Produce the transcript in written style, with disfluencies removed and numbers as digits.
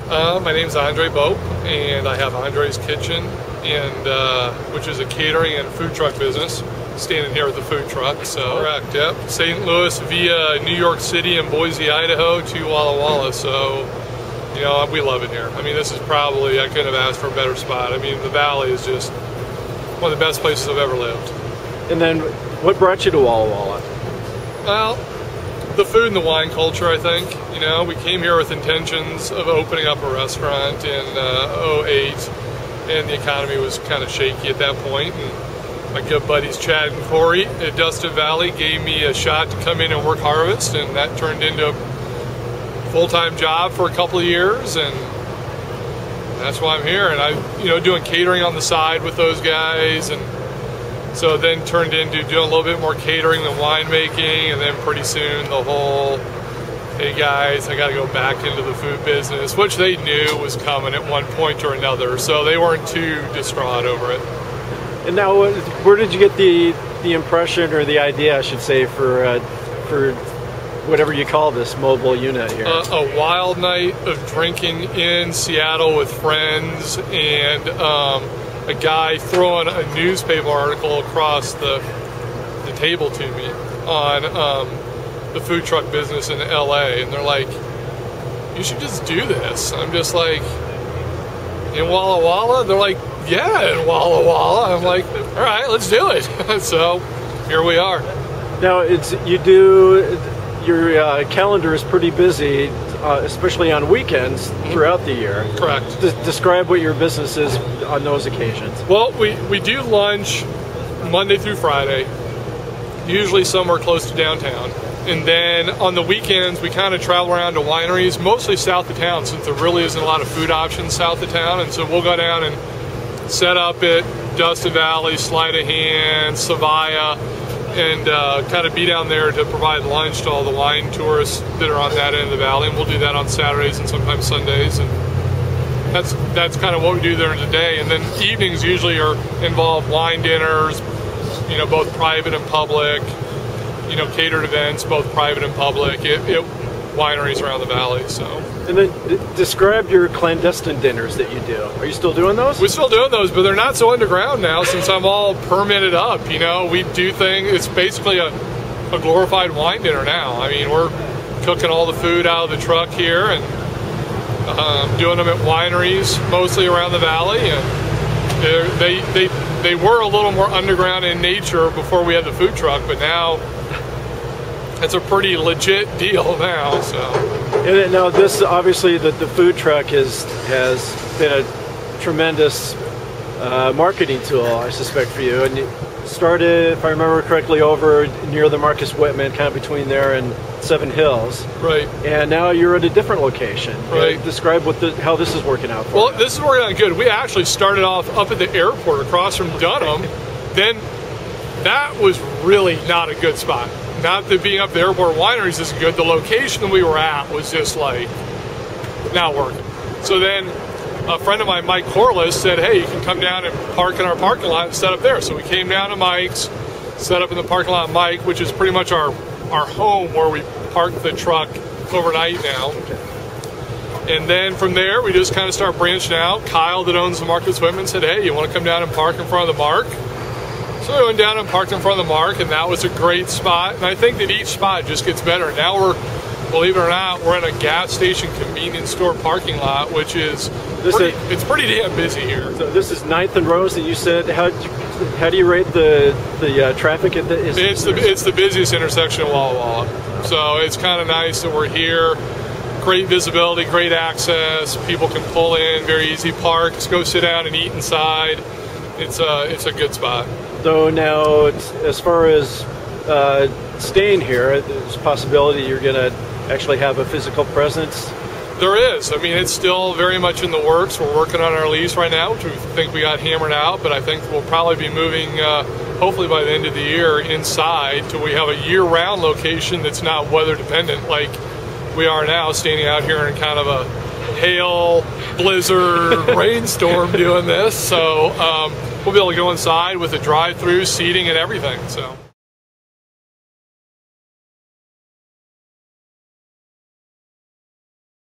My name's Andrae Bopp, and I have Andre's Kitchen, and which is a catering and food truck business. Standing here with the food truck, so correct. Yep, St. Louis via New York City and Boise, Idaho to Walla Walla. So, you know, we love it here. I mean, this is probably, I couldn't have asked for a better spot. I mean, the valley is just one of the best places I've ever lived. And then, what brought you to Walla Walla? Well, the food and the wine culture, I think. You know, we came here with intentions of opening up a restaurant in '08, and the economy was kind of shaky at that point. And my good buddies Chad and Corey at Dusted Valley gave me a shot to come in and work harvest, and that turned into a full-time job for a couple of years, and that's why I'm here. And I, you know, doing catering on the side with those guys, and so then turned into doing a little bit more catering than winemaking, and then pretty soon the whole, hey guys, I got to go back into the food business, which they knew was coming at one point or another, so they weren't too distraught over it. And now, where did you get the impression, or the idea, I should say, for whatever you call this mobile unit here? A wild night of drinking in Seattle with friends, and a guy throwing a newspaper article across the table to me on the food truck business in LA, and they're like, you should just do this. I'm just like, in Walla Walla? They're like, yeah, in Walla Walla. I'm like, all right, let's do it. So here we are. Now, your calendar is pretty busy, especially on weekends throughout the year. Correct. Describe what your business is on those occasions. Well, we do lunch Monday through Friday, usually somewhere close to downtown. And then on the weekends, we kind of travel around to wineries, mostly south of town, since there really isn't a lot of food options south of town. And so we'll go down and set up at Dusted Valley, Sleight of Hand, Savaya, and kind of be down there to provide lunch to all the wine tourists that are on that end of the valley. And we'll do that on Saturdays and sometimes Sundays. And that's kind of what we do there in the day. And then evenings usually involve wine dinners, you know, both private and public, you know, catered events, both private and public, wineries around the valley. So. And then describe your clandestine dinners that you do. Are you still doing those? We're still doing those, but they're not so underground now since I'm all permitted up. You know, we do things, it's basically a glorified wine dinner now. I mean, we're cooking all the food out of the truck here and doing them at wineries, mostly around the valley. And they were a little more underground in nature before we had the food truck, but now it's a pretty legit deal now. So. And now this, obviously, the food truck has been a tremendous marketing tool, I suspect, for you. And you started, if I remember correctly, over near the Marcus Whitman, kind of between there and Seven Hills. Right. And now you're at a different location. Right. Describe how this is working out for you. Well, this is working out good. We actually started off up at the airport across from Dunham. Then that was really not a good spot. Not that being up at the airport wineries isn't good. The location that we were at was just like not working. So then a friend of mine, Mike Corliss, said, hey, you can come down and park in our parking lot and set up there. So we came down to Mike's, set up in the parking lot of Mike, which is pretty much our home where we park the truck overnight now. And then from there, we just kind of start branching out. Kyle, that owns the Marcus Whitman, said, hey, you want to come down and park in front of the Mark? So we went down and parked in front of the Mark, and that was a great spot. And I think that each spot just gets better. Now believe it or not, we're in a gas station convenience store parking lot, which is it's pretty damn busy here. So this is 9th and Rose, and you said, how do you rate the traffic at the? It's the busiest intersection of Walla Walla. So it's kind of nice that we're here. Great visibility, great access. People can pull in, very easy park. Just go sit down and eat inside. It's a good spot. So now, as far as staying here, there's a possibility you're going to actually have a physical presence? There is. I mean, it's still very much in the works. We're working on our lease right now, which we think we got hammered out, but I think we'll probably be moving, hopefully by the end of the year, inside till we have a year-round location that's not weather-dependent like we are now, standing out here in kind of a hail, blizzard, rainstorm doing this. So we'll be able to go inside with a drive-through, seating, and everything. So.